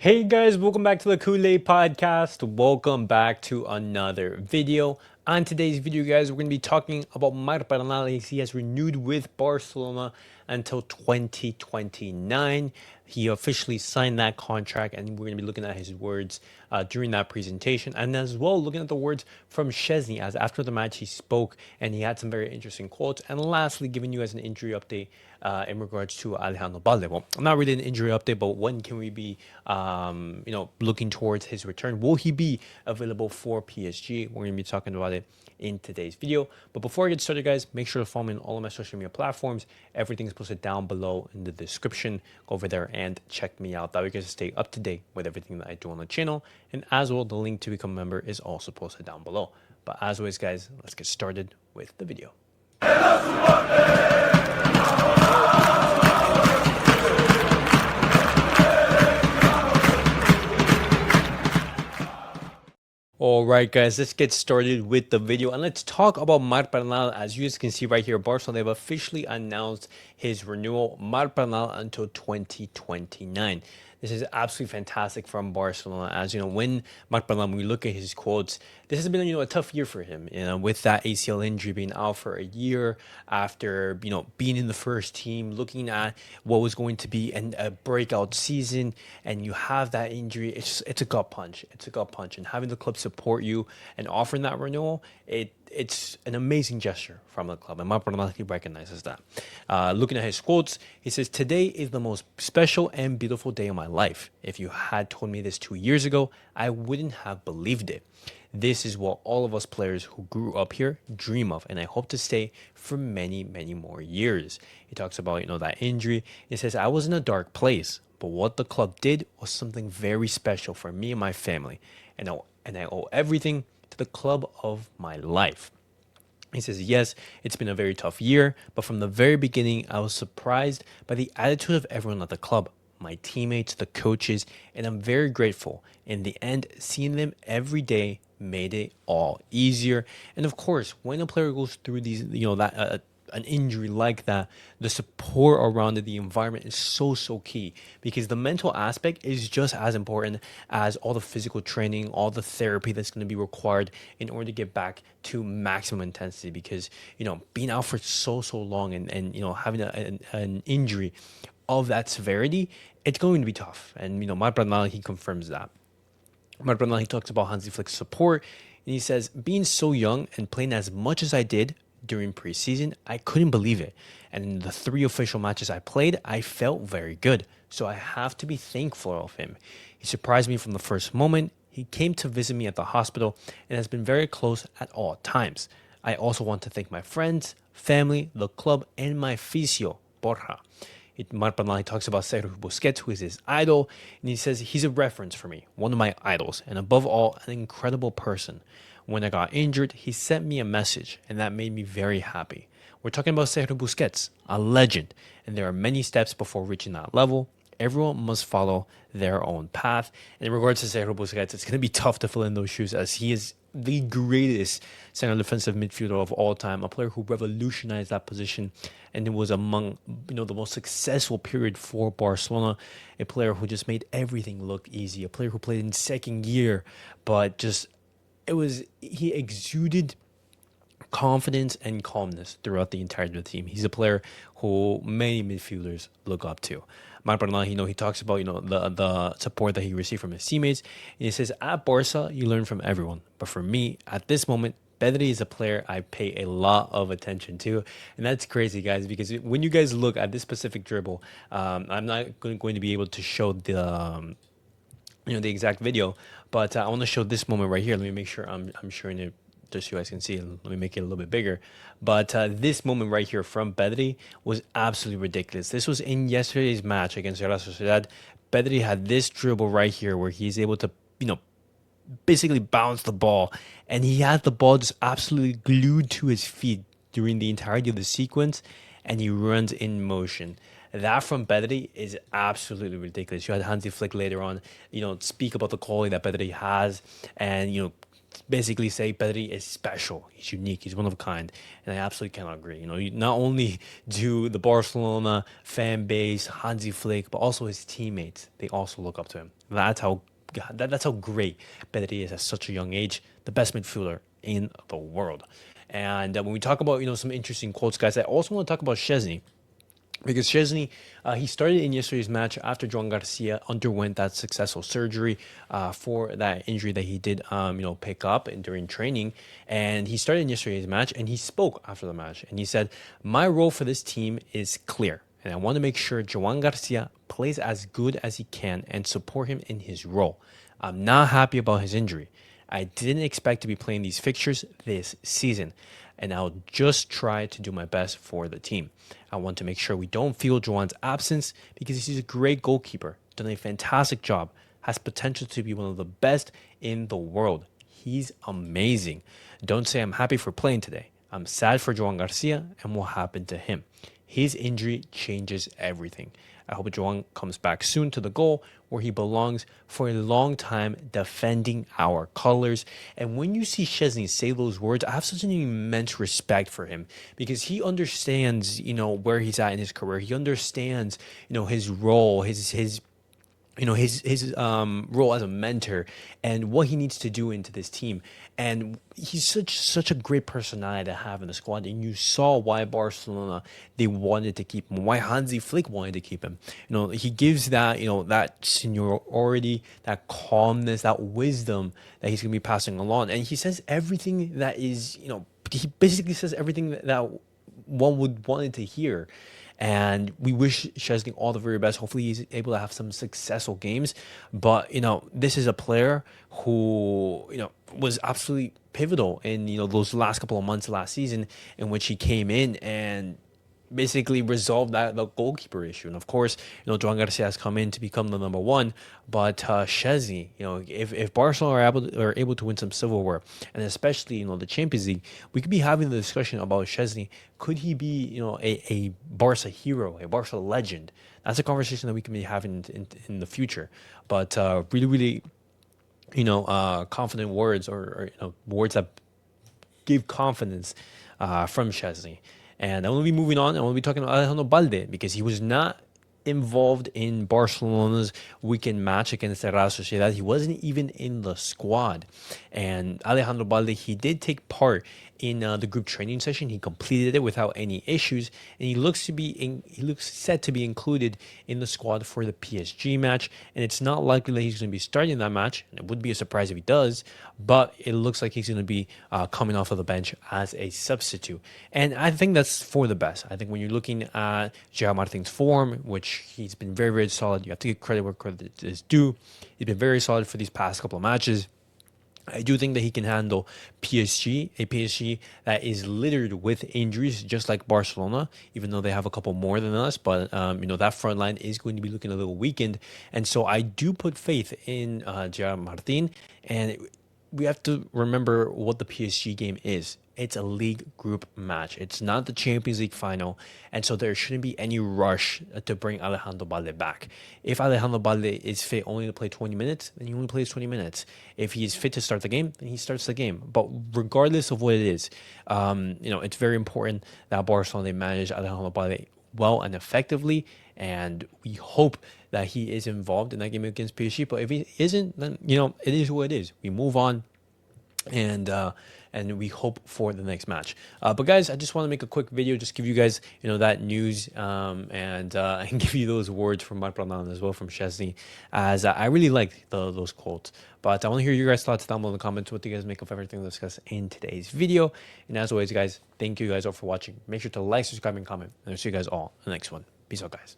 Hey guys, welcome back to the Kool-Aid Podcast. Welcome back to another video. On today's video, guys, we're going to be talking about Marc Bernal. He has renewed with Barcelona until 2029. He officially signed that contract, and we're going to be looking at his words during that presentation, and as well looking at the words from Szczesny, as after the match he spoke, and he had some very interesting quotes. And lastly, giving you guys an injury update in regards to Alejandro Balde. Well, not really an injury update, but when can we be, looking towards his return? Will he be available for PSG? We're going to be talking about it in today's video. But before I get started, guys, make sure to follow me on all of my social media platforms. Everything is posted down below in the description. Go over there and check me out. That way you guys stay up to date with everything that I do on the channel. And as well, the link to become a member is also posted down below. But as always, guys, let's get started with the video. All right, guys, let's get started with the video and let's talk about Marc Bernal. As you guys can see right here, Barcelona, they've officially announced his renewal, Marc Bernal, until 2029. This is absolutely fantastic from Barcelona. As you know, when Marc Bernal, when we look at his quotes, this has been a tough year for him. With that ACL injury, being out for a year after being in the first team, looking at what was going to be a breakout season, and you have that injury. It's a gut punch. It's a gut punch, and having the club support you and offering that renewal, it's an amazing gesture from the club, and Marc Bernal recognizes that. Looking at his quotes, he says, "Today is the most special and beautiful day of my life. If you had told me this 2 years ago, I wouldn't have believed it. This is what all of us players who grew up here dream of, and I hope to stay for many, many more years." He talks about that injury. He says, "I was in a dark place, but what the club did was something very special for me and my family, and I owe everything to the club of my life." He says, "Yes, it's been a very tough year, but from the very beginning, I was surprised by the attitude of everyone at the club, my teammates, the coaches, and I'm very grateful. In the end, seeing them every day made it all easier." And of course, when a player goes through these, an injury like that, the support around it, the environment is so key, because the mental aspect is just as important as all the physical training, all the therapy that's going to be required in order to get back to maximum intensity. Because being out for so long, and having an injury of that severity, it's going to be tough. And Marc Bernal, he confirms that. Marc Bernal, he talks about Hansi Flick's support, and he says, "Being so young and playing as much as I did during preseason, I couldn't believe it. And in the 3 official matches I played, I felt very good. So I have to be thankful of him. He surprised me from the first moment. He came to visit me at the hospital and has been very close at all times. I also want to thank my friends, family, the club, and my physio, Borja." Marc Bernal talks about Sergio Busquets, who is his idol, and he says, "He's a reference for me, one of my idols, and above all, an incredible person. When I got injured, he sent me a message, and that made me very happy." We're talking about Sergio Busquets, a legend, and there are many steps before reaching that level. Everyone must follow their own path. And in regards to Sergio Busquets, it's going to be tough to fill in those shoes, as he is the greatest center defensive midfielder of all time, a player who revolutionized that position, and it was among the most successful period for Barcelona. A player who just made everything look easy, a player who played in second gear, but he exuded confidence and calmness throughout the entirety of the team. He's a player who many midfielders look up to. Marc Bernal, he talks about the support that he received from his teammates, and he says, "At Barca, you learn from everyone, but for me, at this moment, Pedri is a player I pay a lot of attention to." And that's crazy, guys, because when you guys look at this specific dribble, I'm not going to be able to show the exact video, but I want to show this moment right here. Let me make sure I'm showing it just so you guys can see it. Let me make it a little bit bigger. But this moment right here from Pedri was absolutely ridiculous. This was in yesterday's match against Real Sociedad. Pedri had this dribble right here where he's able to, basically bounce the ball, and he had the ball just absolutely glued to his feet during the entirety of the sequence, and he runs in motion. That from Pedri is absolutely ridiculous. You had Hansi Flick later on, speak about the quality that Pedri has, and basically say Pedri is special. He's unique. He's one of a kind. And I absolutely cannot agree. Not only do the Barcelona fan base, Hansi Flick, but also his teammates, they also look up to him. That's how great Pedri is at such a young age. The best midfielder in the world. And when we talk about, some interesting quotes, guys, I also want to talk about Szczęsny. Because Szczęsny, he started in yesterday's match after Joan Garcia underwent that successful surgery for that injury that he did, pick up during training. And he started in yesterday's match, and he spoke after the match. And he said, "My role for this team is clear, and I want to make sure Joan Garcia plays as good as he can and support him in his role. I'm not happy about his injury. I didn't expect to be playing these fixtures this season, and I'll just try to do my best for the team. I want to make sure we don't feel Joan's absence because he's a great goalkeeper, done a fantastic job, has potential to be one of the best in the world. He's amazing. Don't say I'm happy for playing today. I'm sad for Joan Garcia and what happened to him. His injury changes everything. I hope Joan comes back soon to the goal where he belongs for a long time defending our colors." And when you see Szczęsny say those words, I have such an immense respect for him because he understands, where he's at in his career. He understands, his role, his role as a mentor and what he needs to do into this team. And he's such a great personality to have in the squad. And you saw why Barcelona, they wanted to keep him, why Hansi Flick wanted to keep him. He gives that, that seniority, that calmness, that wisdom that he's going to be passing along. And he says everything that is, he basically says everything that one would want to hear. And we wish Szczęsny all the very best. Hopefully he's able to have some successful games. But, this is a player who, was absolutely pivotal in, those last couple of months last season in which he came in and basically resolved the goalkeeper issue. And of course, Joan Garcia has come in to become the number one. But Szczęsny, if Barcelona are able to win some silverware, and especially the Champions League, we could be having the discussion about Szczęsny. Could he be a Barca hero, a Barca legend? That's a conversation that we can be having in the future. But really, really, confident words or words that give confidence from Szczęsny. And I want to be moving on. I want to be talking about Alejandro Balde because he was not involved in Barcelona's weekend match against the Real Sociedad. He wasn't even in the squad. And Alejandro Balde, he did take part in the group training session. He completed it without any issues, and he looks set to be included in the squad for the PSG match. And it's not likely that he's going to be starting that match. And it would be a surprise if he does, but it looks like he's going to be coming off of the bench as a substitute. And I think that's for the best. I think when you're looking at Gerard Martin's form, which he's been very, very solid, you have to give credit where credit is due. He's been very solid for these past couple of matches. I do think that he can handle a PSG that is littered with injuries, just like Barcelona, even though they have a couple more than us. But, that front line is going to be looking a little weakened. And so I do put faith in Gerard Martin. And we have to remember what the PSG game is. It's a league group match. It's not the Champions League final. And so there shouldn't be any rush to bring Alejandro Balde back. If Alejandro Balde is fit only to play 20 minutes, then he only plays 20 minutes. If he is fit to start the game, then he starts the game. But regardless of what it is, it's very important that Barcelona manage Alejandro Balde well and effectively. And we hope that he is involved in that game against PSG. But if he isn't, then, it is what it is. We move on. And we hope for the next match. But guys, I just want to make a quick video, just give you guys, that news, and give you those words from Marc Bernal as well from Szczęsny, as I really like those quotes. But I want to hear your guys' thoughts down below in the comments. What do you guys make of everything discussed in today's video? And as always, guys, thank you guys all for watching. Make sure to like, subscribe, and comment. And I'll see you guys all in the next one. Peace out, guys.